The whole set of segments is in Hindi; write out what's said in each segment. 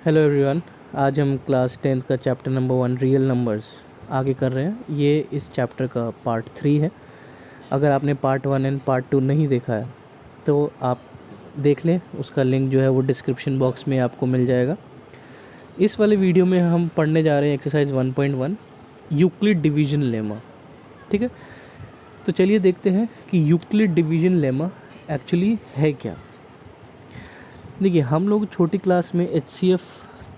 Hello everyone. आज हम क्लास 10th का चैप्टर नंबर 1 रियल नंबर्स आगे कर रहे हैं। ये इस चैप्टर का पार्ट 3 है। अगर आपने पार्ट 1 एंड पार्ट 2 नहीं देखा है तो आप देख लें, उसका लिंक जो है वो डिस्क्रिप्शन बॉक्स में आपको मिल जाएगा। इस वाले वीडियो में हम पढ़ने जा रहे हैं एक्सरसाइज 1.1 यूक्लिड डिवीजन लेमा। ठीक है, तो चलिए देखते हैं कि यूक्लिड डिवीजन लेमा एक्चुअली है क्या। देखिए, हम लोग छोटी क्लास में HCF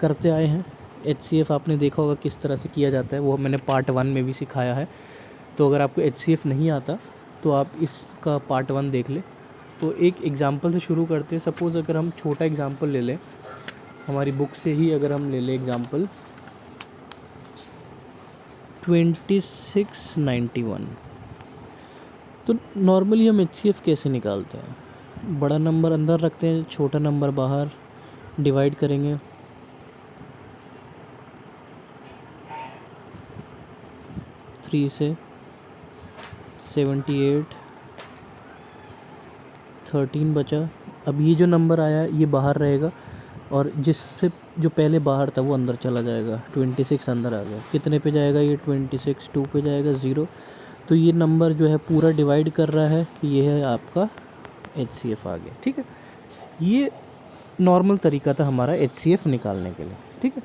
करते आए हैं। HCF आपने देखा होगा किस तरह से किया जाता है, वो मैंने पार्ट 1 में भी सिखाया है। तो अगर आपको HCF नहीं आता तो आप इसका पार्ट 1 देख लें। तो एक एग्ज़ाम्पल से शुरू करते हैं। सपोज़ अगर हम छोटा एग्ज़ाम्पल ले लें, हमारी बुक से ही अगर हम ले लें एग्ज़ाम्पल 2691। तो नॉर्मली हम HCF कैसे निकालते हैं? बड़ा नंबर अंदर रखते हैं, छोटा नंबर बाहर, डिवाइड करेंगे। थ्री से 78, 13 बचा। अब ये जो नंबर आया ये बाहर रहेगा और जिससे जो पहले बाहर था वो अंदर चला जाएगा। 26 अंदर आ गया। कितने पे जाएगा ये? 26 2 पे जाएगा 0। तो ये नंबर जो है पूरा डिवाइड कर रहा है, ये है आपका HCF आ गया। ठीक है, ये नॉर्मल तरीका था हमारा HCF निकालने के लिए। ठीक है,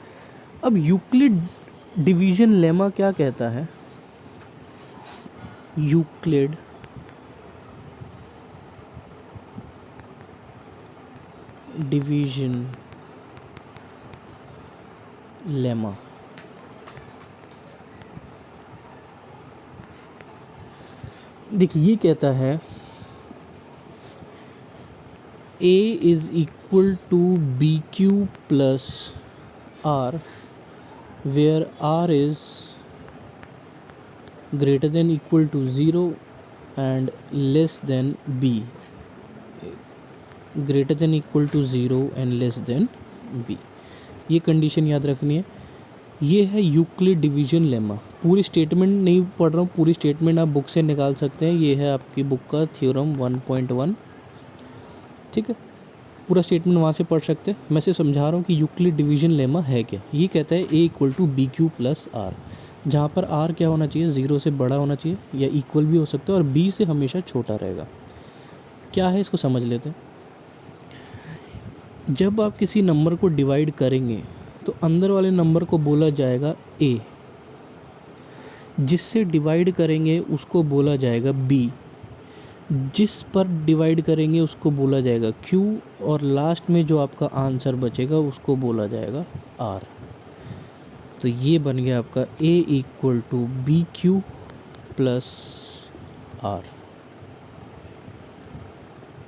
अब यूक्लिड डिवीजन लेमा क्या कहता है? यूक्लिड डिवीजन लेमा देखिए, ये कहता है A is equal to BQ plus R where R is greater than equal to 0 and less than B। Greater than equal to 0 and less than B, ये कंडीशन याद रखनी है। ये है यूक्लिड डिवीजन लेमा। पूरी स्टेटमेंट नहीं पढ़ रहा हूँ, पूरी स्टेटमेंट आप बुक से निकाल सकते हैं। ये है आपकी बुक का थ्योरम 1.1। ठीक है, पूरा स्टेटमेंट वहाँ से पढ़ सकते हैं। मैं से समझा रहा हूँ कि यूक्लिड डिवीजन लेमा है क्या। ये कहता है A equal to BQ plus R, जहाँ पर R क्या होना चाहिए? 0 से बड़ा होना चाहिए या इक्वल भी हो सकता है, और B से हमेशा छोटा रहेगा। क्या है, इसको समझ लेते हैं। जब आप किसी नंबर को डिवाइड करेंगे तो अंदर वाले नंबर को बोला जाएगा A, जिससे डिवाइड करेंगे उसको बोला जाएगा B, जिस पर डिवाइड करेंगे उसको बोला जाएगा Q, और लास्ट में जो आपका आंसर बचेगा उसको बोला जाएगा R। तो ये बन गया आपका A equal to BQ plus R।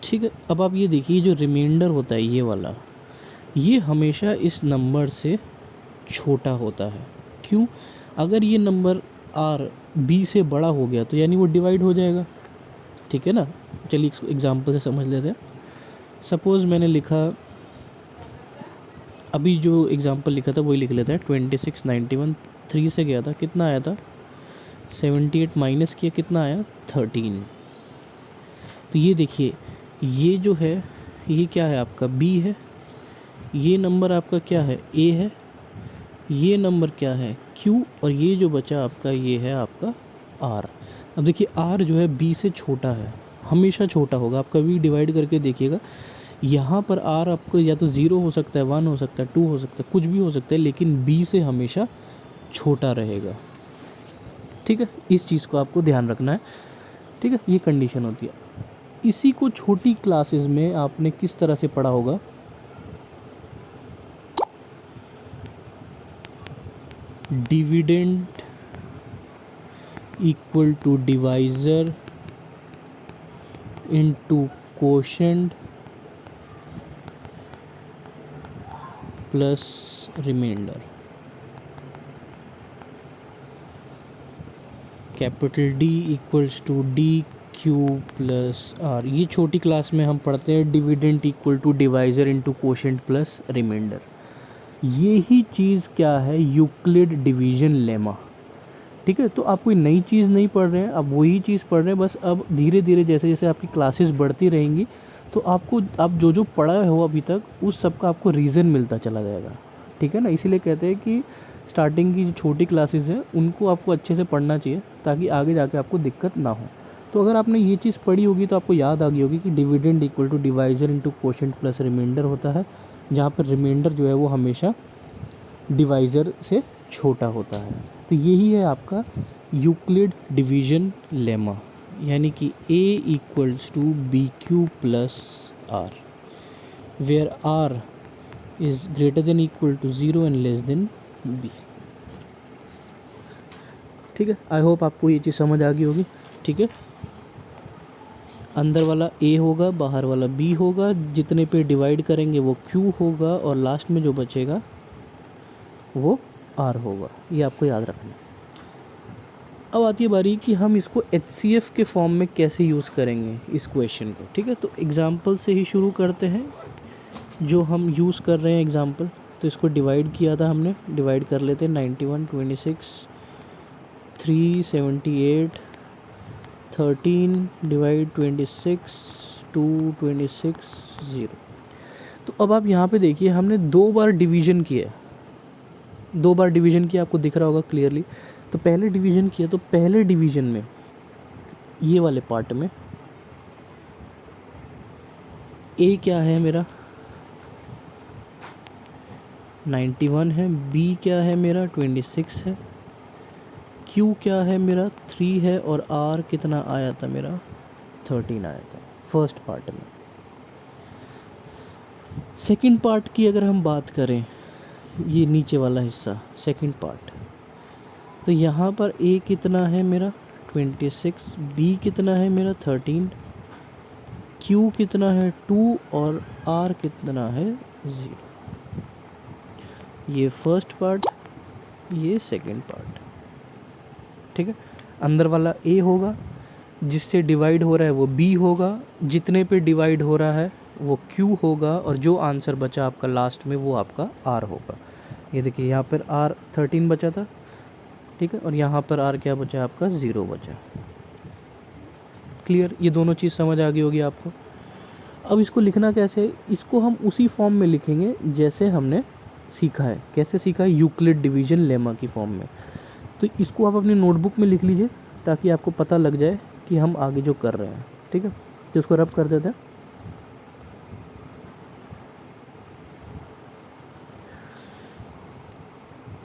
ठीक है, अब आप ये देखिए, जो रिमाइंडर होता है ये वाला, ये हमेशा इस नंबर से छोटा होता है। क्यों? अगर ये नंबर R B से बड़ा हो गया तो यानी वो डिवाइड हो जाएगा। ठीक है ना, चलिए एग्जांपल से समझ लेते हैं। सपोज़ मैंने लिखा, अभी जो एग्जांपल लिखा था वही लिख लेते हैं। 2691 3 से गया था, कितना आया था? 78 माइनस किया, कितना आया? 13। तो ये देखिए, ये जो है ये क्या है? आपका B है। ये नंबर आपका क्या है? A है। ये नंबर क्या है? Q। और ये जो बचा आपका, ये है आपका R। अब देखिए, R जो है B से छोटा है, हमेशा छोटा होगा। आप कभी डिवाइड करके देखिएगा, यहाँ पर R आपको या तो 0 हो सकता है, 1 हो सकता है, 2 हो सकता है, कुछ भी हो सकता है, लेकिन B से हमेशा छोटा रहेगा। ठीक है, इस चीज़ को आपको ध्यान रखना है। ठीक है, ये कंडीशन होती है। इसी को छोटी क्लासेस में आपने किस तरह से पढ़ा होगा? Dividend equal to divisor into quotient plus remainder. Capital D equals to DQ plus R। ये छोटी क्लास में हम पढ़ते हैं dividend equal to divisor into quotient plus remainder. यही चीज़ क्या है? Euclid division lemma. ठीक है, तो आप कोई नई चीज़ नहीं पढ़ रहे हैं, आप वही चीज़ पढ़ रहे हैं। बस अब धीरे धीरे जैसे जैसे आपकी क्लासेस बढ़ती रहेंगी तो आपको आप जो जो पढ़ा हो अभी तक उस सब का आपको रीज़न मिलता चला जाएगा। ठीक है ना। इसीलिए कहते हैं कि स्टार्टिंग की जो छोटी क्लासेस हैं उनको आपको अच्छे से पढ़ना चाहिए ताकि आगे जाके आपको दिक्कत ना हो। तो अगर आपने ये चीज़ पढ़ी होगी तो आपको याद आ गई होगी कि dividend equal to divisor into quotient plus remainder होता है, जहाँ पर रिमाइंडर जो है वो हमेशा डिवाइज़र से छोटा होता है। तो यही है आपका यूक्लिड डिवीजन लेमा, यानी कि a equals to B Q plus R, where R is greater than equal to 0 and less than b। ठीक है, आई होप आपको ये चीज़ समझ आ गई होगी। ठीक है, अंदर वाला a होगा, बाहर वाला b होगा, जितने पे डिवाइड करेंगे वो q होगा और लास्ट में जो बचेगा वो r होगा। ये आपको याद रखना है। अब आती है बारी कि हम इसको HCF के फॉर्म में कैसे यूज़ करेंगे इस क्वेश्चन को। ठीक है, तो एग्ज़ाम्पल से ही शुरू करते हैं जो हम यूज़ कर रहे हैं एग्ज़ाम्पल। तो इसको डिवाइड किया था हमने, डिवाइड कर लेते हैं 91, 26, 3, 78, 13 डिवाइड 26, 2, 26, 0। तो अब आप यहाँ पे देखिए हमने 2 बार डिवीज़न किया है, 2 बार डिवीज़न किया, आपको दिख रहा होगा क्लियरली। तो पहले डिवीज़न किया, तो पहले डिवीज़न में ये वाले पार्ट में a क्या है मेरा 91 है, b क्या है मेरा 26 है, q क्या है मेरा 3 है और r कितना आया था मेरा 13 आया था फर्स्ट पार्ट में। सेकंड पार्ट की अगर हम बात करें, ये नीचे वाला हिस्सा सेकंड पार्ट, तो यहाँ पर a कितना है मेरा 26, b कितना है मेरा 13, q कितना है 2 और r कितना है 0। ये फर्स्ट पार्ट, ये सेकंड पार्ट। ठीक है, अंदर वाला a होगा, जिससे डिवाइड हो रहा है वो b होगा, जितने पे डिवाइड हो रहा है वो q होगा और जो आंसर बचा आपका लास्ट में वो आपका r होगा। ये देखिए यहाँ पर r 13 बचा था, ठीक है, और यहाँ पर r क्या बचा आपका 0 बचा। क्लियर, ये दोनों चीज़ समझ आ गई होगी आपको। अब इसको लिखना कैसे, इसको हम उसी फॉर्म में लिखेंगे जैसे हमने सीखा है। कैसे सीखा है, यूक्लिड डिवीजन लेमा की फॉर्म में। तो इसको आप अपनी नोटबुक में लिख लीजिए ताकि आपको पता लग जाए कि हम आगे जो कर रहे हैं। ठीक है, तो इसको रब कर देते हैं।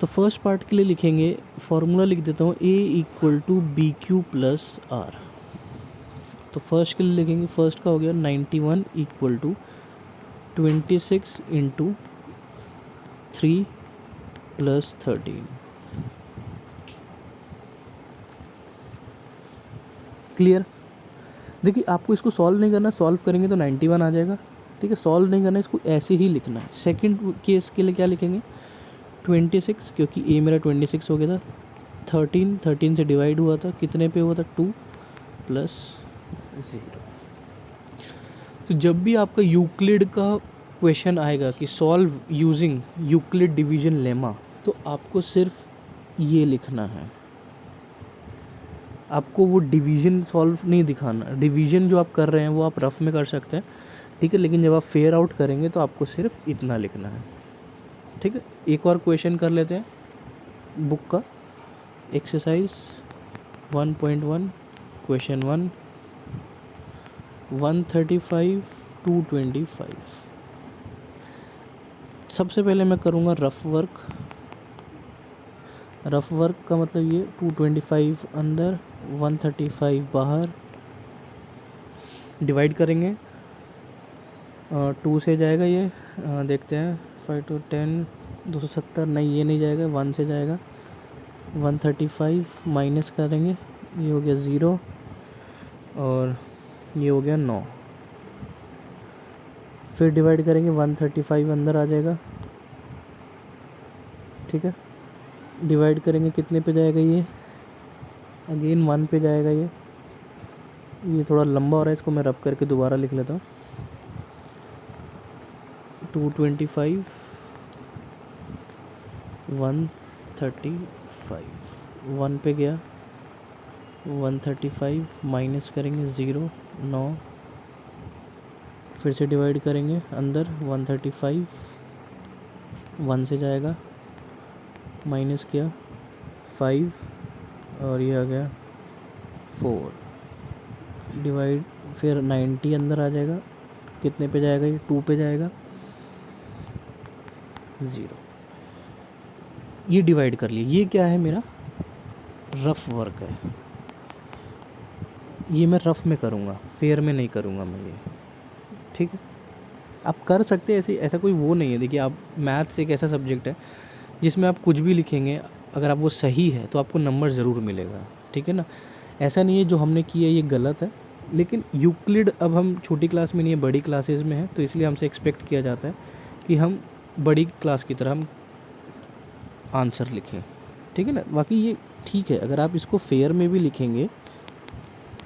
तो फर्स्ट पार्ट के लिए लिखेंगे, फार्मूला लिख देता हूँ a equal to B Q plus R. तो फर्स्ट के लिए लिखेंगे, फर्स्ट का हो गया 91 equal to 26 into 3 plus 13। Clear, देखिए आपको इसको सॉल्व नहीं करना, सॉल्व करेंगे तो 91 आ जाएगा। ठीक है, सॉल्व नहीं करना, इसको ऐसे ही लिखना है। सेकंड केस के लिए क्या लिखेंगे 26, क्योंकि a मेरा 26 हो गया था, 13 से डिवाइड हुआ था, कितने पे हुआ था 2 प्लस 0। तो जब भी आपका यूक्लिड का क्वेश्चन आएगा कि solve using Euclid division lemma, तो आपको सिर्फ ये लिखना है, आपको वो डिवीज़न सॉल्व नहीं दिखाना। डिवीज़न जो आप कर रहे हैं वो आप रफ में कर सकते हैं, ठीक है, लेकिन जब आप फेयर आउट करेंगे तो आपको सिर्फ इतना लिखना है। ठीक है, एक और क्वेश्चन कर लेते हैं बुक का, एक्सरसाइज 1.1 क्वेश्चन 1, 135 225। सबसे पहले मैं करूँगा रफ वर्क। रफ वर्क का मतलब ये 225 अंदर 135 बाहर, डिवाइड करेंगे 2 से जाएगा ये, देखते हैं 5 to 10 270, नहीं ये नहीं जाएगा, 1 से जाएगा 135, माइनस करेंगे, ये हो गया 0 और ये हो गया 9। फिर डिवाइड करेंगे 135 अंदर आ जाएगा। ठीक है, डिवाइड करेंगे कितने पे जाएगा ये, अगेन 1 पे जाएगा ये थोड़ा लंबा हो रहा है, इसको मैं रब करके दोबारा लिख लेता हूँ। 225 135, 1 पे गया, 135 माइनस करेंगे 0 9, फिर से डिवाइड करेंगे अंदर 135 1 से जाएगा, माइनस किया 5 और ये आ गया 4, डिवाइड, फिर 90 अंदर आ जाएगा, कितने पे जाएगा ये, 2 पे जाएगा, 0। ये डिवाइड कर लिया। ये क्या है, मेरा रफ वर्क है, ये मैं रफ में करूँगा, फेयर में नहीं करूँगा मैं ये, ठीक है। आप कर सकते हैं ऐसे, ऐसा कोई वो नहीं है। देखिए, आप मैथ्स एक ऐसा सब्जेक्ट है जिसमें आप कुछ भी लिखेंगे, अगर आप वो सही है तो आपको नंबर ज़रूर मिलेगा, ठीक है ना। ऐसा नहीं है जो हमने किया ये गलत है, लेकिन यूक्लिड अब हम छोटी क्लास में नहीं है, बड़ी क्लासेस में है, तो इसलिए हमसे एक्सपेक्ट किया जाता है कि हम बड़ी क्लास की तरह हम आंसर लिखें, ठीक है ना। बाकी ये ठीक है, अगर आप इसको फेयर में भी लिखेंगे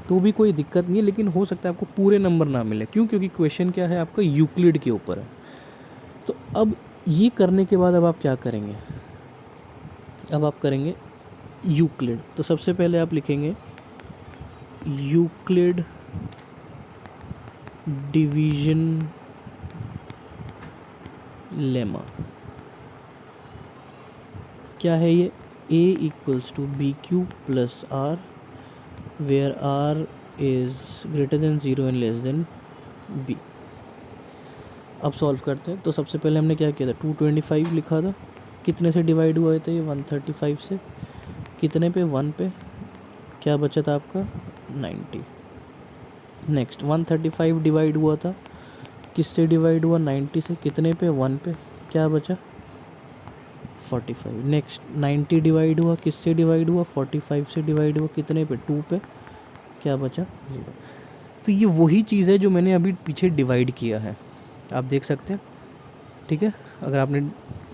तो भी कोई दिक्कत नहीं है, लेकिन हो सकता है आपको पूरे नंबर ना मिले। क्यों? क्योंकि क्वेश्चन क्या है आपका, यूक्लिड के ऊपर है। तो अब ये करने के बाद अब आप क्या करेंगे, अब आप करेंगे यूक्लिड। तो सबसे पहले आप लिखेंगे यूक्लिड डिवीजन लेमा। क्या है ये, a equals to B Q plus R where R is greater than 0 and less than b। अब सॉल्व करते हैं। तो सबसे पहले हमने क्या किया था, 225 लिखा था, कितने से डिवाइड हुआ था ये, 135 से, कितने पे, 1 पे, क्या बचा था आपका 90। नेक्स्ट 135 डिवाइड हुआ था, किससे डिवाइड हुआ, 90 से, कितने पे, 1 पे, क्या बचा 45। नेक्स्ट 90 डिवाइड हुआ, किससे डिवाइड हुआ, 45 से डिवाइड हुआ, कितने पे, 2 पे, क्या बचा 0। तो ये वही चीज़ है जो मैंने अभी पीछे डिवाइड किया है, आप देख सकते हैं, ठीक है। अगर आपने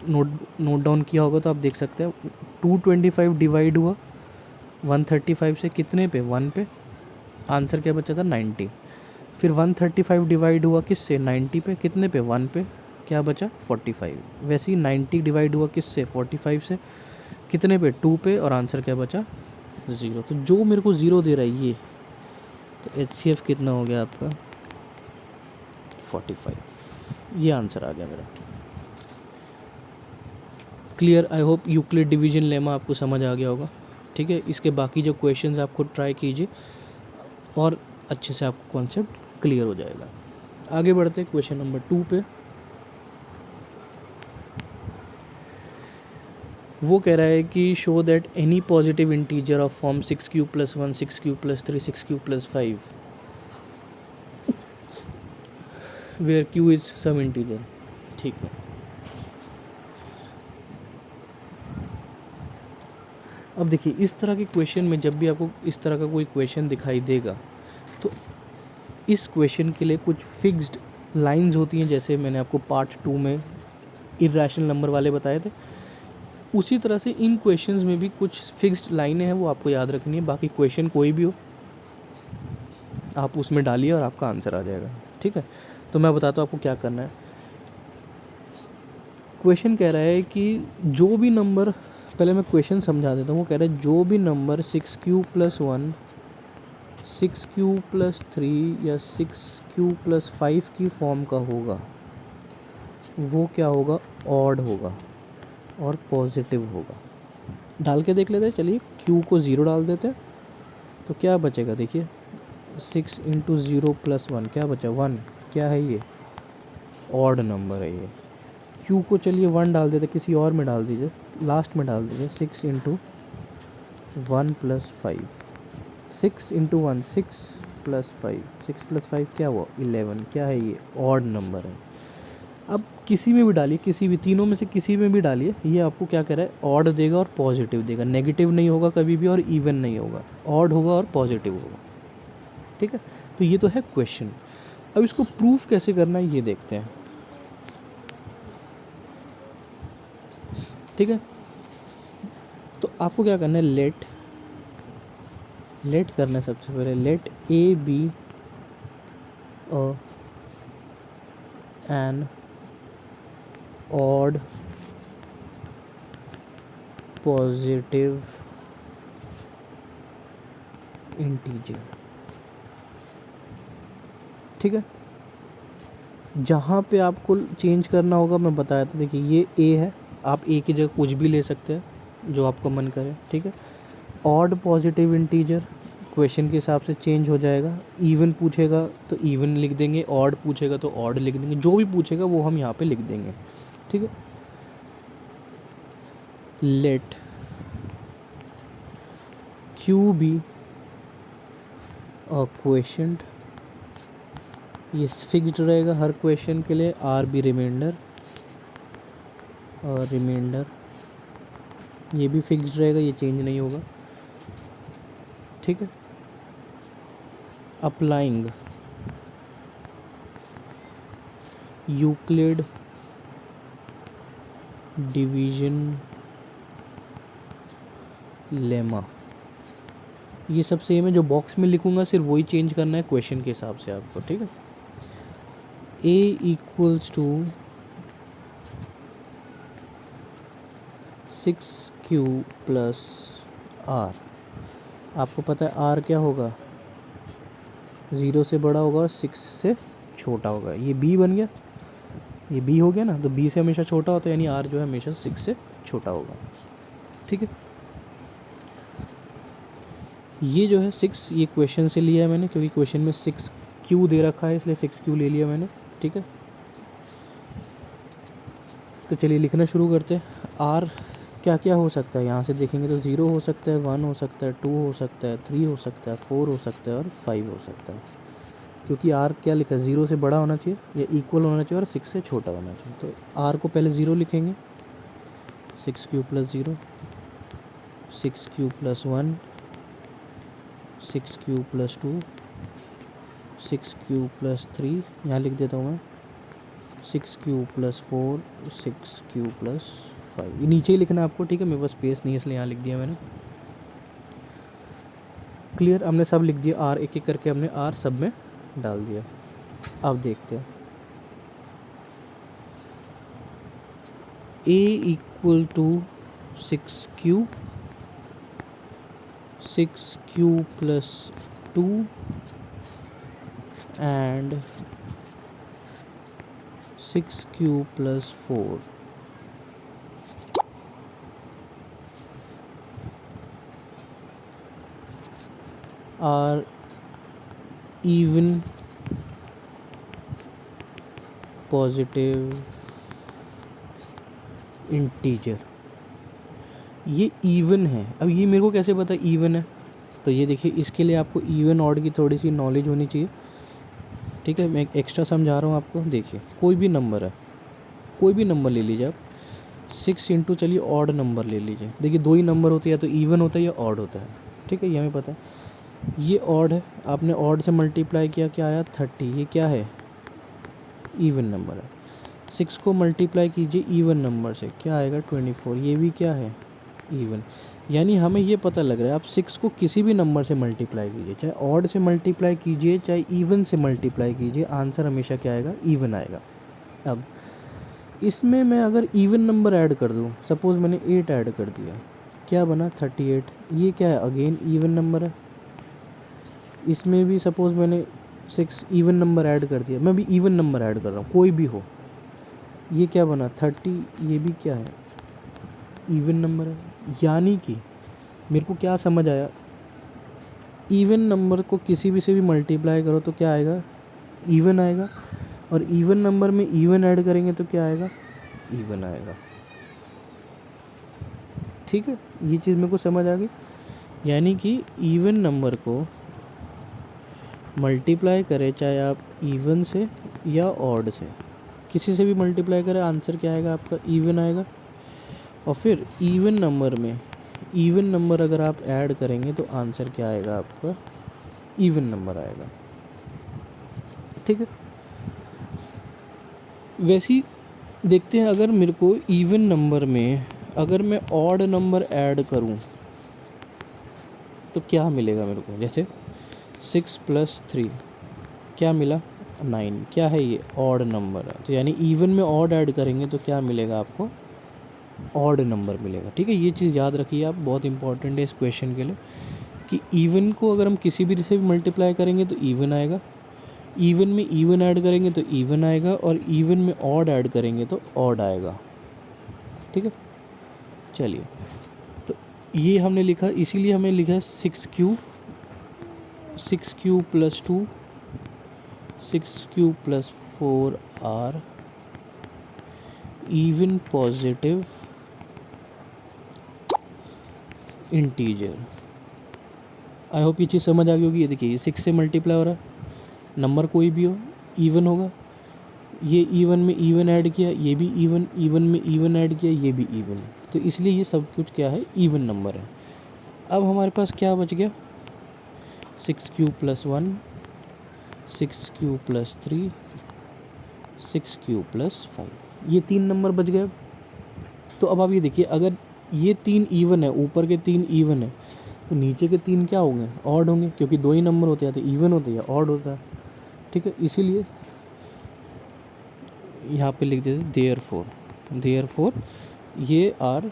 नोट डाउन किया होगा तो आप देख सकते हैं 225 डिवाइड हुआ 135 से, कितने पे, 1 पे, आंसर क्या बचा था 90। फिर 135 डिवाइड हुआ किससे, 90 पे, कितने पे, 1 पे, क्या बचा 45। वैसे ही 90 डिवाइड हुआ किससे, 45 से, कितने पे, 2 पे, और आंसर क्या बचा 0। तो जो मेरे को 0 दे रहा है ये, तो HCF कितना हो गया आपका 45। ये आंसर आ गया मेरा। Clear, I hope Euclid division lemma आपको समझ आ गया होगा, ठीक है। इसके बाकी जो क्वेश्चंस आप खुद ट्राई कीजिए और अच्छे से आपको कॉन्सेप्ट क्लियर हो जाएगा। आगे बढ़ते हैं क्वेश्चन नंबर 2 पे। वो कह रहा है कि show that any positive integer of form 6 + 1 6 + 3 6 + 5 where q is some integer, ठीक है। अब देखिए, इस तरह के क्वेश्चन में जब भी आपको इस तरह का कोई क्वेश्चन दिखाई देगा तो इस क्वेश्चन के लिए कुछ फिक्स्ड लाइंस होती हैं, जैसे मैंने आपको पार्ट 2 में इर्रेशनल नंबर वाले बताए थे, उसी तरह से इन क्वेश्चंस में भी कुछ फिक्स्ड लाइनें हैं, वो आपको याद रखनी है। बाकी क्वेश्चन कोई भी हो आप उसमें डालिए और आपका आंसर आ जाएगा, ठीक है। तो मैं बताता हूँ आपको क्या करना है। क्वेश्चन कह रहा है कि जो भी नंबर, पहले मैं क्वेश्चन समझा देता हूँ। वो कह रहा है जो भी नंबर 6q + 1 6q + 3 या 6q + 5 की फॉर्म का होगा वो क्या होगा, ऑड होगा और पॉजिटिव होगा। डाल के देख लेते हैं, चलिए q को 0 डाल देते हैं, तो क्या बचेगा, देखिए 6 × 0 + 1 क्या बचा 1, क्या है ये, ऑड नंबर है ये। q को चलिए 1 डाल देते, किसी और में डाल दीजिए, लास्ट में डाल दीजिए, 6 × 1 + 5, 6 × 1 6 + 5, 6 + 5 क्या हुआ 11, क्या है ये, ऑड नंबर है। अब किसी में भी डालिए, किसी भी तीनों में से किसी में भी डालिए, ये आपको क्या कह रहा है, ऑड देगा और पॉजिटिव देगा, नेगेटिव नहीं होगा कभी भी और इवन नहीं होगा, ऑड होगा और पॉजिटिव होगा, ठीक है। तो ये तो है क्वेश्चन। अब इसको प्रूफ कैसे करना है ये देखते हैं, ठीक है। तो आपको क्या करना है, लेट करना है सबसे पहले, let A be an odd positive integer, ठीक है। जहाँ पे आपको चेंज करना होगा मैं बताया था, देखिए ये ए है, आप ए की जगह कुछ भी ले सकते हैं जो आपको मन करे, ठीक है। ऑड पॉजिटिव इंटीजर क्वेश्चन के हिसाब से चेंज हो जाएगा, इवन पूछेगा तो इवन लिख देंगे, ऑड पूछेगा तो ऑड लिख देंगे, जो भी पूछेगा वो हम यहाँ पे लिख देंगे, ठीक है। Let Q be a question, ये फिक्स्ड रहेगा हर क्वेश्चन के लिए, आर बी रिमाइंडर, और रिमाइंडर ये भी फिक्स्ड रहेगा, ये चेंज नहीं होगा, ठीक है। अप्लाइंग यूक्लिड डिवीजन लेमा, ये सब सेम है, जो बॉक्स में लिखूंगा सिर्फ वही चेंज करना है क्वेश्चन के हिसाब से आपको, ठीक है। A equals to 6Q plus R, आपको पता है आर क्या होगा, 0 से बड़ा होगा और 6 से छोटा होगा, ये बी बन गया, ये बी हो गया ना, तो बी से हमेशा छोटा होता है, यानी आर जो है हमेशा 6 से छोटा होगा, ठीक है। ये जो है 6, ये क्वेश्चन से लिया है मैंने, क्योंकि क्वेश्चन में 6Q दे रखा है इसलिए 6Q ले लिया मैंने, ठीक है। तो चलिए लिखना शुरू करते हैं। आर क्या क्या हो सकता है, यहाँ से देखेंगे तो 0 हो सकता है, 1 हो सकता है, 2 हो सकता है, 3 हो सकता है, 4 हो सकता है और 5 हो सकता है, क्योंकि आर क्या लिखा है, 0 से बड़ा होना चाहिए या इक्वल होना चाहिए और 6 से छोटा होना चाहिए। तो आर को पहले 0 लिखेंगे, 6Q plus 0, 6Q plus 1, 6Q plus 2, 6Q plus 3, यहाँ लिख देता हूँ मैं 6Q प्लस 4, 6Q प्लस 5, ये नीचे ही लिखना है आपको, ठीक है। मेरे पास स्पेस नहीं है इसलिए यहाँ लिख दिया मैंने, क्लियर। हमने सब लिख दिया, आर एक एक करके हमने आर सब में डाल दिया। अब देखते हैं, A equal to 6Q, 6Q plus 2 and 6Q plus 4, are even positive integer, ये इवन है। अब ये मेरे को कैसे पता इवन है, तो ये देखिए इसके लिए आपको इवन ऑड की थोड़ी सी नॉलेज होनी चाहिए, ठीक है। मैं एक एक्स्ट्रा समझा रहा हूँ आपको, देखिए कोई भी नंबर है, कोई भी नंबर ले लीजिए आप, 6 इंटू चलिए ऑड नंबर ले लीजिए, देखिए दो ही नंबर होते हैं, या तो इवन होता है या ऑड होता है, ठीक है, ये हमें पता है। ये ऑड है, आपने ऑड से मल्टीप्लाई किया, क्या आया 30, ये क्या है इवन नंबर है। 6 को मल्टीप्लाई कीजिए इवन नंबर से, क्या आएगा 24, ये भी क्या है इवन। यानी हमें ये पता लग रहा है, आप 6 को किसी भी नंबर से मल्टीप्लाई कीजिए, चाहे ऑड से मल्टीप्लाई कीजिए चाहे इवन से मल्टीप्लाई कीजिए, आंसर हमेशा क्या आएगा, इवन आएगा। अब इसमें मैं अगर इवन नंबर ऐड कर दूँ, सपोज़ मैंने 8 ऐड कर दिया, क्या बना 38, ये क्या है अगेन इवन नंबर है। इसमें भी सपोज़ मैंने 6 इवन नंबर ऐड कर दिया, मैं भी इवन नंबर ऐड कर रहा हूँ कोई भी हो, ये क्या बना 30, ये भी क्या है इवन नंबर है। यानी कि मेरे को क्या समझ आया, इवन नंबर को किसी भी से भी मल्टीप्लाई करो तो क्या आएगा, इवन आएगा, और इवन नंबर में इवन ऐड करेंगे तो क्या आएगा, इवन आएगा, ठीक है। ये चीज़ मेरे को समझ आ गई। यानी कि इवन नंबर को मल्टीप्लाई करें, चाहे आप इवन से या ऑड से, किसी से भी मल्टीप्लाई करें, आंसर क्या आएगा आपका, इवन आएगा। और फिर इवन नंबर में इवन नंबर अगर आप ऐड करेंगे तो आंसर क्या आएगा आपका, इवन नंबर आएगा, ठीक है। वैसे ही देखते हैं, अगर मेरे को इवन नंबर में अगर मैं ऑड नंबर ऐड करूं तो क्या मिलेगा मेरे को, जैसे 6 प्लस 3 क्या मिला 9, क्या है ये ऑड नंबर है, तो यानी इवन में ऑड ऐड करेंगे तो क्या मिलेगा आपको, ऑड नंबर मिलेगा, ठीक है। ये चीज़ याद रखिए आप, बहुत इंपॉर्टेंट है इस क्वेश्चन के लिए, कि इवन को अगर हम किसी भी से भी मल्टीप्लाई करेंगे तो इवन आएगा, इवन में इवन ऐड करेंगे तो इवन आएगा, और इवन में ऑड ऐड करेंगे तो ऑड आएगा। ठीक है, चलिए, तो ये हमने लिखा, इसीलिए हमें लिखा है 6Q plus 2, 6Q plus 4R even positive integer. I hope ये चीज़ समझ आ गई होगी। ये देखिए, ये 6 से मल्टीप्लाई हो रहा है, नंबर कोई भी हो इवन होगा, ये इवन में इवन ऐड किया, ये भी इवन, इवन में इवन ऐड किया, ये भी इवन, तो इसलिए ये सब कुछ क्या है, इवन नंबर है। अब हमारे पास क्या बच गया, 6Q plus 1, 6Q plus 3, 6Q plus 5, ये 3 नंबर बच गए। तो अब आप ये देखिए, अगर ये 3 इवन है, ऊपर के 3 इवन है, तो नीचे के 3 क्या होंगे, ऑड होंगे, क्योंकि 2 ही नंबर होते हैं, तो इवन होते हैं या ऑड होता है। ठीक है, इसीलिए यहाँ पे लिख देते देयरफॉर ये आर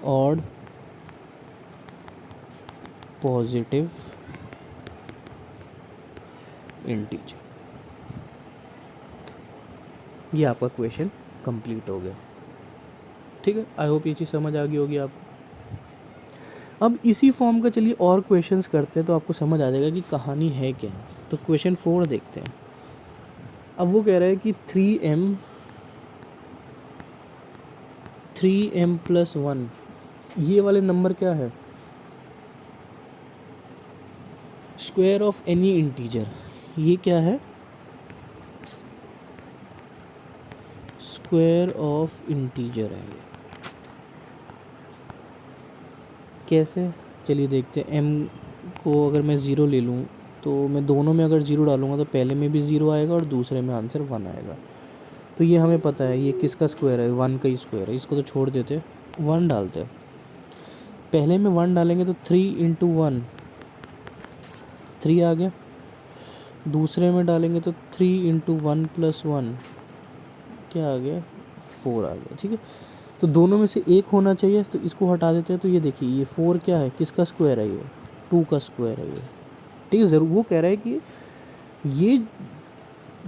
ऑड पॉजिटिव इंटीजर। ये आपका क्वेश्चन कंप्लीट हो गया। ठीक है, आई होप ये चीज़ समझ आ गई होगी आप। अब इसी फॉर्म का चलिए और क्वेश्चंस करते हैं, तो आपको समझ आ जाएगा कि कहानी है क्या। तो क्वेश्चन 4 देखते हैं। अब वो कह रहा है कि 3m प्लस 1, ये वाले नंबर क्या है, स्क्वायर ऑफ एनी इंटीजर। ये क्या है, स्क्वायर ऑफ इंटीजर है ये। कैसे, चलिए देखते हैं। m को अगर मैं 0 ले लूँ, तो मैं दोनों में अगर 0 डालूँगा तो पहले में भी 0 आएगा और दूसरे में आंसर 1 आएगा। तो ये हमें पता है ये किसका स्क्वायर है, 1 का ही स्क्वायर है। इसको तो छोड़ देते हैं, 1 डालते हैं। पहले में 1 डालेंगे तो 3 इंटू 1 3 आ गया। दूसरे में डालेंगे तो 3 इंटू 1 प्लस 1 क्या आ गया, 4 आ गया। ठीक है, तो दोनों में से एक होना चाहिए, तो इसको हटा देते हैं। तो ये देखिए, ये 4 क्या है, किसका स्क्वायर है, ये 2 का स्क्वायर है ये। ठीक है, ज़रूर वो कह रहा है कि ये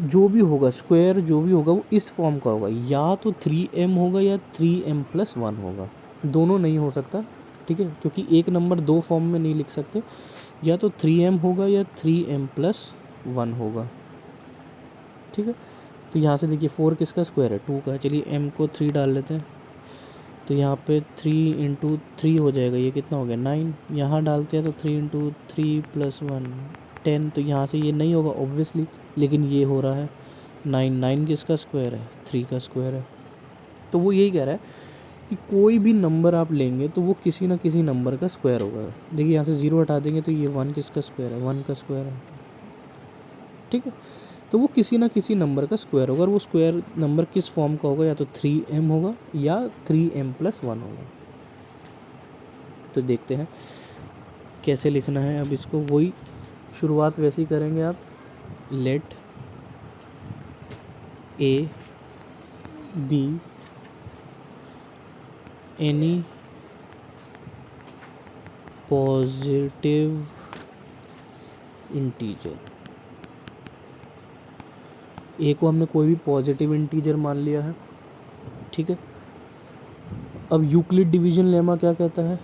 जो भी होगा, स्क्वायर जो भी होगा वो इस फॉर्म का होगा, या तो 3m होगा या 3m प्लस 1 होगा, दोनों नहीं हो सकता। ठीक है, क्योंकि एक नंबर 2 फॉर्म में नहीं लिख सकते, या तो 3m होगा या 3m प्लस 1 होगा। ठीक है, तो यहाँ से देखिए 4 किसका स्क्वायर है, 2 का है। चलिए m को 3 डाल लेते हैं, तो यहाँ पे 3 इंटू 3 हो जाएगा, ये कितना हो गया, 9। यहाँ डालते हैं तो 3 इंटू 3 प्लस 1 10। तो यहाँ से ये नहीं होगा ऑब्वियसली, लेकिन ये हो रहा है 9 किसका स्क्वायर है, 3 का स्क्वायर है। तो वो यही कह रहा है कि कोई भी नंबर आप लेंगे तो वो किसी ना किसी नंबर का स्क्वायर होगा। देखिए यहाँ से 0 हटा देंगे तो ये 1 किसका स्क्वायर है, 1 का स्क्वायर है। ठीक है, तो वो किसी ना किसी नंबर का स्क्वायर होगा, और वो स्क्वायर नंबर किस फॉर्म का होगा, या तो 3m होगा या 3m प्लस 1 होगा। तो देखते हैं कैसे लिखना है। अब इसको वही शुरुआत वैसे ही करेंगे आप, let a be any positive integer. A को हमने कोई भी पॉजिटिव इंटीजर मान लिया है। ठीक है, अब यूक्लिड डिवीजन लेमा क्या कहता है,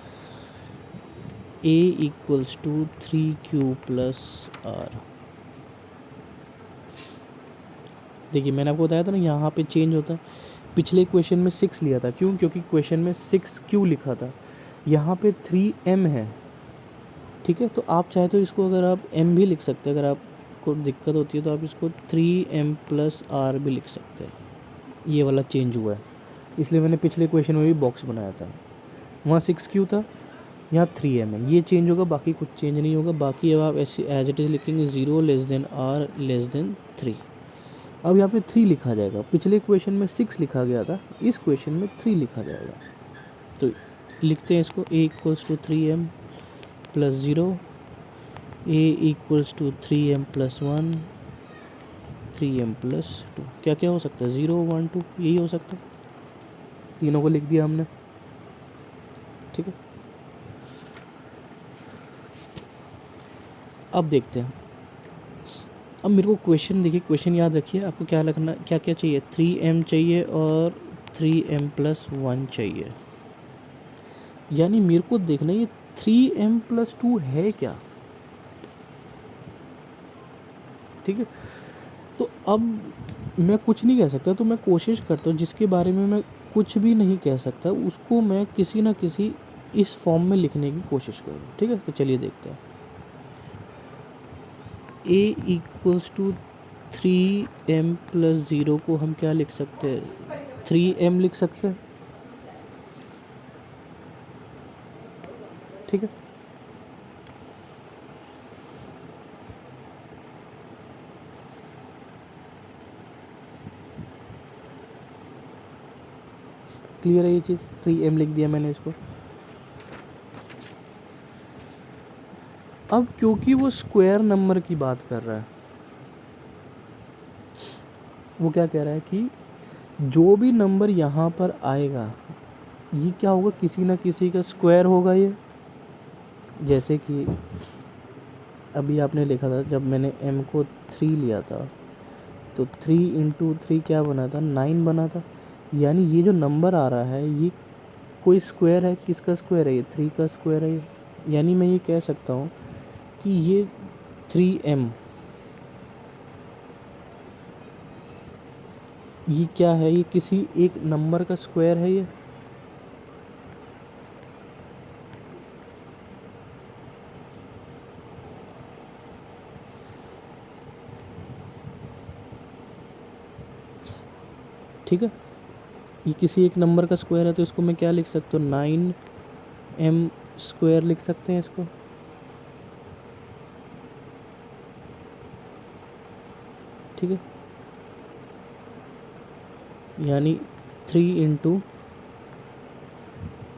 a equals to 3q plus आर। देखिए मैंने आपको बताया था ना, यहाँ पे चेंज होता है। पिछले क्वेश्चन में 6 लिया था, क्यों, क्योंकि क्वेश्चन में 6q लिखा था, यहाँ पे 3m है। ठीक है, तो आप चाहे तो इसको अगर आप m भी लिख सकते हैं, अगर आपको दिक्कत होती है तो आप इसको 3m प्लस आर भी लिख सकते हैं। ये वाला चेंज हुआ है, इसलिए मैंने पिछले क्वेश्चन में भी बॉक्स बनाया था। वहाँ 6q था, यहाँ 3m है। ये चेंज होगा, बाकी कुछ चेंज नहीं होगा। बाकी अब आप ऐसे एज इट इज़ लिखेंगे, 0 less than r less than 3। अब यहाँ पे 3 लिखा जाएगा। पिछले क्वेश्चन में 6 लिखा गया था, इस क्वेश्चन में 3 लिखा जाएगा। तो लिखते हैं इसको, a equals to 3m plus 0, a equals to 3m plus 1, 3m plus 2। क्या क्या हो सकता है, 0 1 2, यही हो सकता है। तीनों को लिख दिया हमने। ठीक है, अब देखते हैं अब मेरे को क्वेश्चन देखिए, क्वेश्चन याद रखिए, आपको क्या लिखना, क्या क्या चाहिए, 3m चाहिए और 3m+1 चाहिए। यानी मेरे को देखना ये 3m+2 है क्या, ठीक है। तो अब मैं कुछ नहीं कह सकता, तो मैं कोशिश करता हूँ जिसके बारे में मैं कुछ भी नहीं कह सकता उसको मैं किसी ना किसी इस फॉर्म में लिखने की कोशिश करूँ, ठीक है। तो चलिए देखते हैं। a = 3m+0 को हम क्या लिख सकते हैं, 3m लिख सकते हैं, ठीक है। क्लियर है ये चीज़, 3m लिख दिया मैंने इसको। अब क्योंकि वो स्क्वायर नंबर की बात कर रहा है, वो क्या कह रहा है कि जो भी नंबर यहाँ पर आएगा ये क्या होगा, किसी ना किसी का स्क्वायर होगा ये। जैसे कि अभी आपने लिखा था, जब मैंने m को 3 लिया था तो 3 × 3 क्या बना था, 9 बना था। यानी ये जो नंबर आ रहा है ये कोई स्क्वायर है, किसका स्क्वायर है, ये 3 का स्क्वायर है ये। यानी मैं ये कह सकता हूँ कि ये 3m ये क्या है, ये किसी एक नंबर का स्क्वायर है ये। ठीक है, ये किसी एक नंबर का स्क्वायर है, तो इसको मैं क्या लिख सकता हूँ, 9m² लिख सकते हैं इसको, ठीक है। यानी 3 ×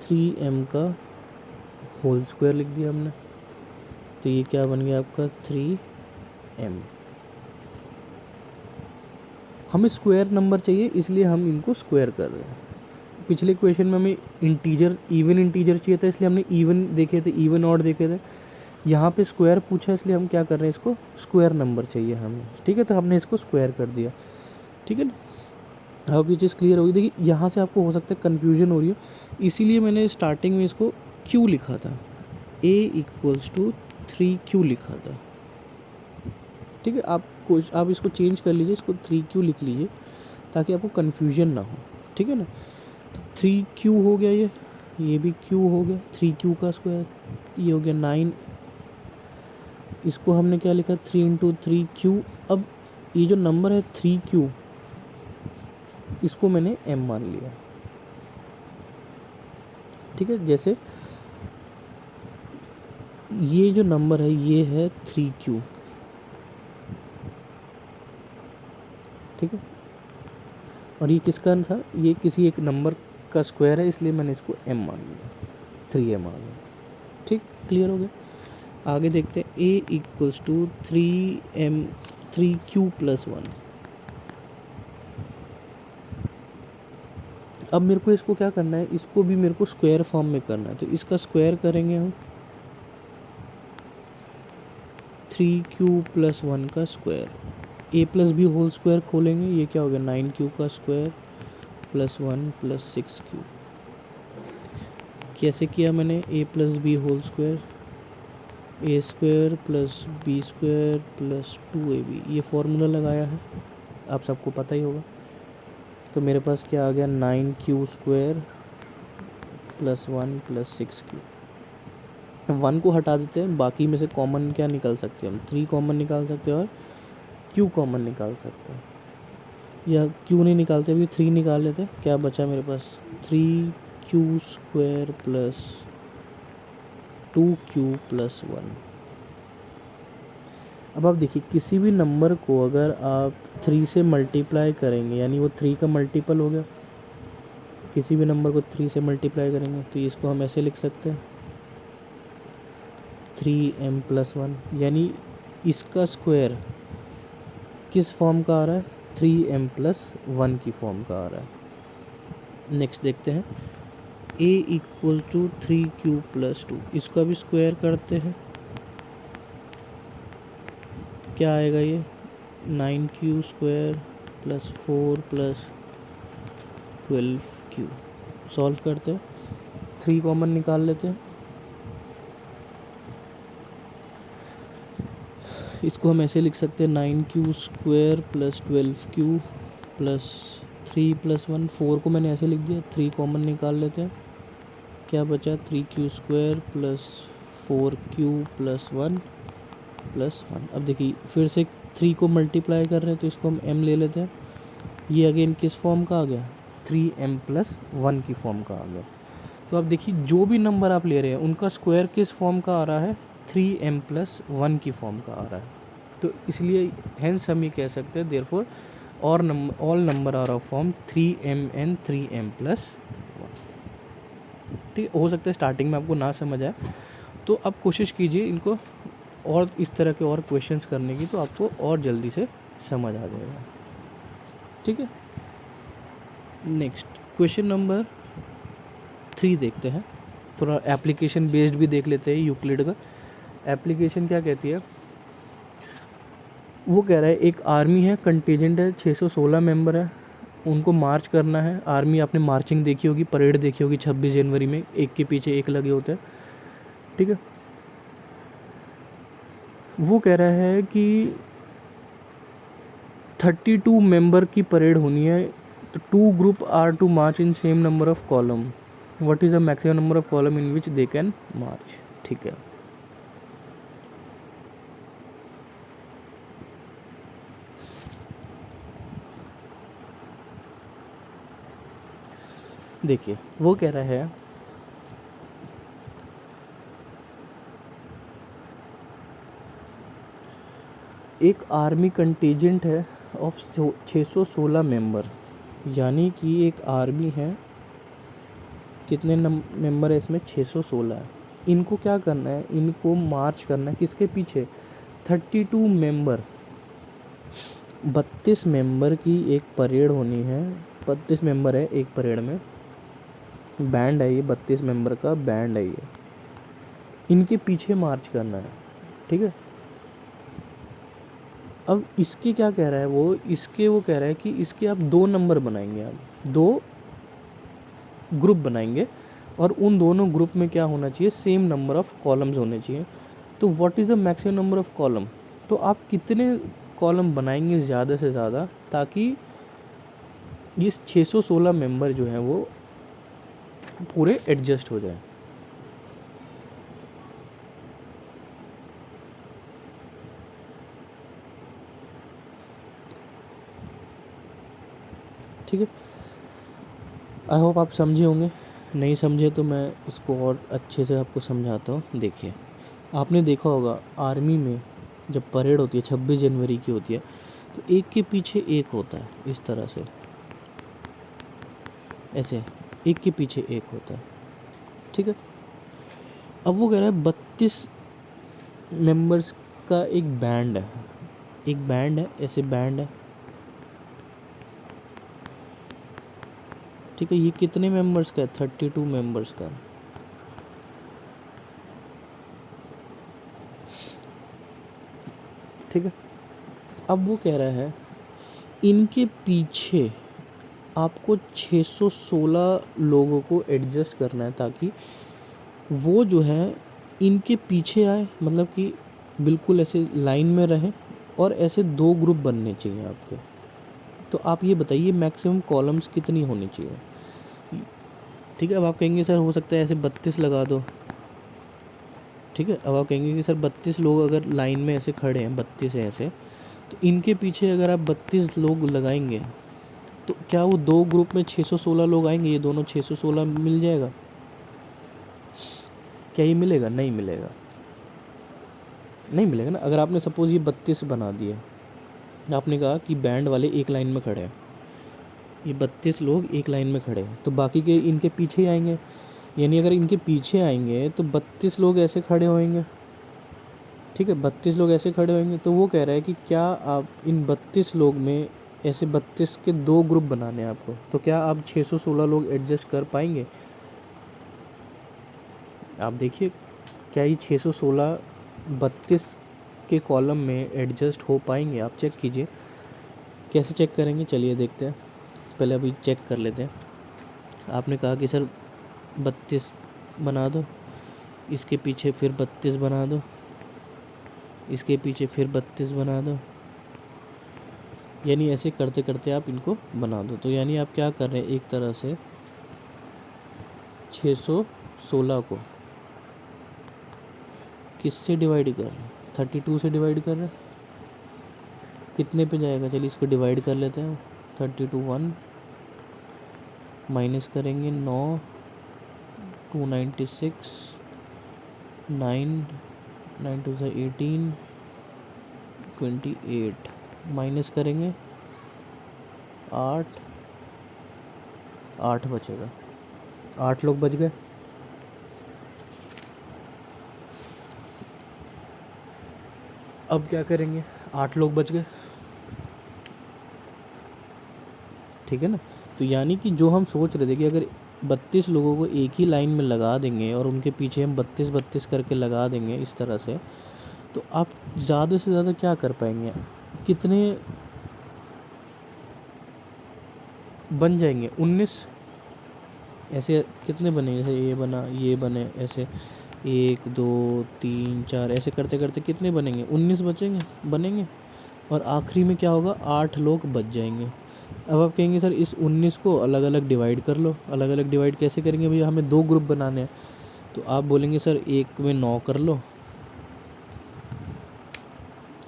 3m का होल स्क्वायर लिख दिया हमने, तो ये क्या बन गया आपका 3m। हमें स्क्वायर नंबर चाहिए इसलिए हम इनको स्क्वायर कर रहे हैं। पिछले क्वेश्चन में हमें इंटीजर, इवन इंटीजर चाहिए था इसलिए हमने इवन देखे थे, इवन ऑड देखे थे। यहाँ पे स्क्वायर पूछा इसलिए हम क्या कर रहे हैं, इसको स्क्वायर नंबर चाहिए हमें, ठीक है। तो हमने इसको स्क्वायर कर दिया, ठीक है ना। अब ये चीज़ क्लियर होगी। देखिए यहाँ से आपको हो सकता है कन्फ्यूजन हो रही हो, इसीलिए मैंने स्टार्टिंग में इसको q लिखा था, a = 3q लिखा था, ठीक है। आप इसको चेंज कर लीजिए, इसको 3q लिख लीजिए ताकि आपको कन्फ्यूजन ना हो, ठीक है ना। तो 3q हो गया, ये भी q हो गया, 3q का स्क्वायर, ये हो गया 9। इसको हमने क्या लिखा, 3 × 3q। अब ये जो नंबर है 3q, इसको मैंने m मान लिया, ठीक है। जैसे ये जो नंबर है ये है 3q, ठीक है। और ये किसका था, ये किसी एक नंबर का स्क्वायर है इसलिए मैंने इसको m मान लिया, 3m आ गया, ठीक। क्लियर हो गया। आगे देखते हैं, a = 3q+1। अब मेरे को इसको क्या करना है, इसको भी मेरे को स्क्वायर फॉर्म में करना है, तो इसका स्क्वायर करेंगे हम, 3q+1 का स्क्वायर, a+b होल स्क्वायर खोलेंगे, ये क्या हो गया, 9q का स्क्वायर +1 + 6q। कैसे किया मैंने, a+b whole square, a² + b² + 2ab, ये फॉर्मूला लगाया है, आप सबको पता ही होगा। तो मेरे पास क्या आ गया, 9q² +1 + 6q। 1 को हटा देते हैं, बाकी में से कॉमन क्या निकाल सकते हैं हम, 3 कॉमन निकाल सकते हैं और q कॉमन निकाल सकते हैं, या q नहीं निकालते, अभी 3 निकाल लेते हैं। क्या बचा मेरे पास, 3q² + 2q + 1। अब आप देखिए, किसी भी नंबर को अगर आप 3 से मल्टीप्लाई करेंगे यानी वो 3 का मल्टीपल हो गया। किसी भी नंबर को 3 से मल्टीप्लाई करेंगे तो इसको हम ऐसे लिख सकते हैं, 3m+1। यानी इसका स्क्वायर किस फॉर्म का आ रहा है, 3m+1 की फॉर्म का आ रहा है। नेक्स्ट देखते हैं, a = 3q+2, इसका भी स्क्वायर करते हैं। क्या आएगा ये, 9q² + 4 + 12q। सॉल्व करते हैं, 3 कॉमन निकाल लेते हैं। इसको हम ऐसे लिख सकते हैं 9q² + 12q + 3 + 1। 4 को मैंने ऐसे लिख दिया, 3 कॉमन निकाल लेते हैं। क्या बचा? 3q² + 4q + 1 + 1। अब देखिए फिर से 3 को मल्टीप्लाई कर रहे हैं तो इसको हम m ले लेते हैं। ये अगेन किस फॉर्म का आ गया? 3m + 1 की फॉर्म का आ गया। तो अब देखिए जो भी नंबर आप ले रहे हैं उनका स्क्वायर किस फॉर्म का आ रहा है? 3m + 1 की फॉर्म का आ रहा है। तो इसलिए हेंस हम ये कह सकते हैं therefore all number are of form 3m and 3m + 1। ठीक, हो सकता है स्टार्टिंग में आपको ना समझ आए, तो आप कोशिश कीजिए इनको और इस तरह के और क्वेश्चंस करने की, तो आपको और जल्दी से समझ आ जाएगा। ठीक है, नेक्स्ट क्वेश्चन नंबर 3 देखते हैं। थोड़ा एप्लीकेशन बेस्ड भी देख लेते हैं यूक्लिड का। एप्लीकेशन क्या कहती है? वो कह रहा है एक आर्मी है, कंटीजेंट है, 616 मेंबर है, उनको मार्च करना है। आर्मी आपने मार्चिंग देखी होगी, परेड देखी होगी 26 जनवरी में, एक के पीछे एक लगे होते हैं। ठीक है, वो कह रहा है कि 32 मेंबर की परेड होनी है, तो 2 group are to march in same number of column. What is the maximum number of column in which they can march. ठीक है, देखिए वो कह रहा है एक आर्मी कंटीजेंट है ऑफ 616 मेंबर, यानी कि एक आर्मी है, कितने मेंबर है इसमें? 616 है। इनको क्या करना है? इनको मार्च करना है किसके पीछे? 32 मेंबर, 32 मेंबर की एक परेड होनी है। 32 मेंबर है एक परेड में, बैंड है ये, 32 मेंबर का बैंड है ये, इनके पीछे मार्च करना है। ठीक है, अब इसके क्या कह रहा है वो? वो कह रहा है कि इसके आप 2 नंबर बनाएंगे, आप 2 ग्रुप बनाएंगे, और उन दोनों ग्रुप में क्या होना चाहिए? सेम नंबर ऑफ कॉलम्स होने चाहिए। तो what is the maximum number of column? तो आप कितने कॉलम बनाएंगे ज़्यादा से ज़्यादा, ताकि ये 616 मेंबर जो हैं वो पूरे एडजस्ट हो जाए। ठीक है, आई होप आप समझे होंगे। नहीं समझे तो मैं इसको और अच्छे से आपको समझाता हूँ। देखिए, आपने देखा होगा आर्मी में जब परेड होती है 26 जनवरी की होती है, तो एक के पीछे एक होता है, इस तरह से, ऐसे एक के पीछे एक होता है। ठीक है, अब वो कह रहा है 32 मेंबर्स का एक बैंड है, एक बैंड है, ऐसे बैंड है। ठीक है, ये कितने मेंबर्स का है? 32 मेंबर्स का। ठीक है, अब वो कह रहा है इनके पीछे आपको 616 लोगों को एडजस्ट करना है, ताकि वो जो है इनके पीछे आए, मतलब कि बिल्कुल ऐसे लाइन में रहें, और ऐसे 2 ग्रुप बनने चाहिए आपके। तो आप ये बताइए मैक्सिमम कॉलम्स कितनी होनी चाहिए? ठीक है, अब आप कहेंगे सर हो सकता है ऐसे 32 लगा दो। ठीक है, अब आप कहेंगे कि सर 32 लोग अगर लाइन में ऐसे खड़े हैं, 32 है ऐसे, तो इनके पीछे अगर आप 32 लोग लगाएंगे तो क्या वो 2 ग्रुप में 616 लोग आएंगे? ये दोनों 616 मिल जाएगा? क्या ये मिलेगा? नहीं मिलेगा, नहीं मिलेगा ना। अगर आपने सपोज़ ये 32 बना दिए, आपने कहा कि बैंड वाले एक लाइन में खड़े हैं, ये 32 लोग एक लाइन में खड़े हैं, तो बाकी के इनके पीछे ही आएंगे, यानी अगर इनके पीछे आएंगे तो 32 लोग ऐसे खड़े होंगे। ठीक है, 32 लोग ऐसे खड़े होंगे, तो वो कह रहा है कि क्या आप इन 32 लोग में ऐसे 32 के 2 ग्रुप बनाने हैं आपको, तो क्या आप 616 लोग एडजस्ट कर पाएंगे? आप देखिए, क्या ये 616 32 के कॉलम में एडजस्ट हो पाएंगे? आप चेक कीजिए। कैसे चेक करेंगे, चलिए देखते हैं। पहले अभी चेक कर लेते हैं। आपने कहा कि सर 32 बना दो, इसके पीछे फिर 32 बना दो, इसके पीछे फिर 32 बना दो, यानी ऐसे करते करते आप इनको बना दो। तो यानी आप क्या कर रहे हैं, एक तरह से 616 को किससे डिवाइड कर रहे हैं, 32 से डिवाइड कर रहे हैं। कितने पे जाएगा, चलिए इसको डिवाइड कर लेते हैं। 32 1 माइनस करेंगे 9, 296, 9, 9 2 से 18, 28 माइनस करेंगे 8, 8 बचेगा। 8 लोग बच गए। अब क्या करेंगे, 8 लोग बच गए, ठीक है ना। तो यानी कि जो हम सोच रहे थे कि अगर 32 लोगों को एक ही लाइन में लगा देंगे और उनके पीछे हम 32 32 करके लगा देंगे इस तरह से, तो आप ज़्यादा से ज़्यादा क्या कर पाएंगे, कितने बन जाएंगे, 19। ऐसे कितने बनेंगे, जैसे ये बना, ये बने, ऐसे 1 2 3 4 ऐसे करते करते कितने बनेंगे, 19 बनेंगे। और आखिरी में क्या होगा, 8 लोग बच जाएंगे। अब आप कहेंगे सर इस 19 को अलग अलग डिवाइड कर लो। अलग अलग डिवाइड कैसे करेंगे भैया, हमें 2 ग्रुप बनाने हैं। तो आप बोलेंगे सर एक में 9 कर लो,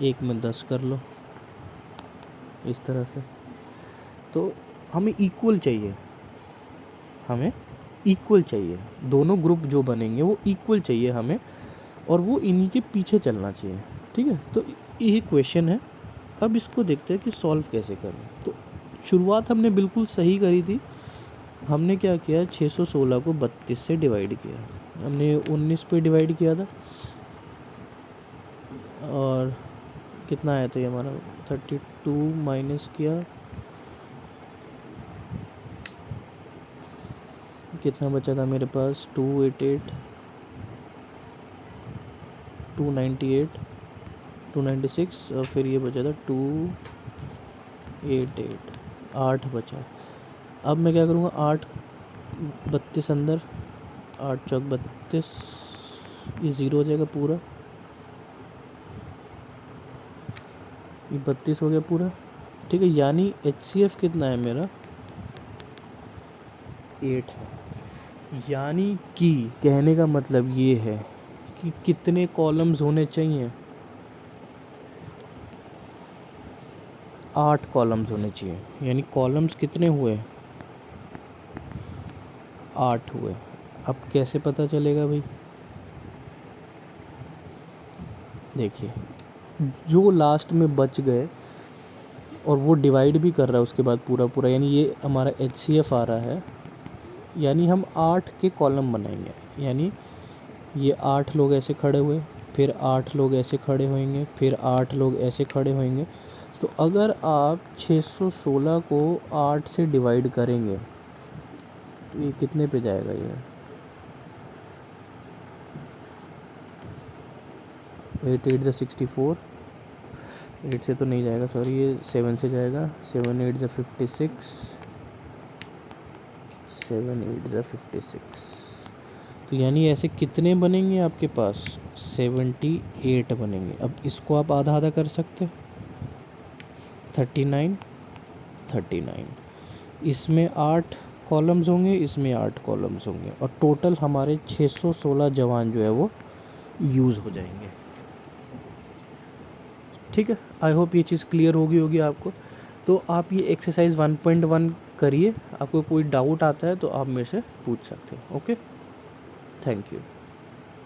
एक में 10 कर लो, इस तरह से। तो हमें इक्वल चाहिए, हमें इक्वल चाहिए, दोनों ग्रुप जो बनेंगे वो इक्वल चाहिए हमें, और वो इन्हीं के पीछे चलना चाहिए, ठीक है। तो ये क्वेश्चन है। अब इसको देखते हैं कि सॉल्व कैसे करें। तो शुरुआत हमने बिल्कुल सही करी थी। हमने क्या किया, 616 को 32 से डिवाइड किया। हमने 19 पे डिवाइड किया था, और कितना आया था ये हमारा, 32 माइनस किया, कितना बचा था मेरे पास, 288, 298, 296, और फिर ये बचा था 288, 8 बचा। अब मैं क्या करूँगा, 8 32 अंदर, 8 चौक 32, ये 0 हो जाएगा पूरा, ये 32 हो गया पूरा, ठीक है। यानी HCF कितना है मेरा, 8 है। यानी कि कहने का मतलब ये है कि कितने कॉलम्स होने चाहिए, 8 कॉलम्स होने चाहिए। यानी कॉलम्स कितने हुए, 8 हुए। अब कैसे पता चलेगा भाई, देखिए जो लास्ट में बच गए और वो डिवाइड भी कर रहा है उसके बाद पूरा पूरा, यानी ये हमारा HCF आ रहा है। यानी हम 8 के कॉलम बनाएंगे। यानी ये 8 लोग ऐसे खड़े हुए, फिर 8 लोग ऐसे खड़े होंगे, फिर 8 लोग ऐसे खड़े होंगे। तो अगर आप 616 को 8 से डिवाइड करेंगे तो ये कितने पे जाएगा, ये 8 8 जा 64, 8 से तो नहीं जाएगा, सॉरी, ये 7 से जाएगा, 7 8 जा 56, 7 8 जा 56। तो यानी ऐसे कितने बनेंगे आपके पास, 78 बनेंगे। अब इसको आप आधा आधा कर सकते हैं, 39 39, इसमें 8 कॉलम्स होंगे, इसमें 8 कॉलम्स होंगे, और टोटल हमारे 616 जवान जो है वो यूज़ हो जाएंगे, ठीक है। आई होप ये चीज़ क्लियर होगी आपको। तो आप ये एक्सरसाइज 1.1 करिए। आपको कोई डाउट आता है तो आप मेरे से पूछ सकते हैं। Okay, thank you.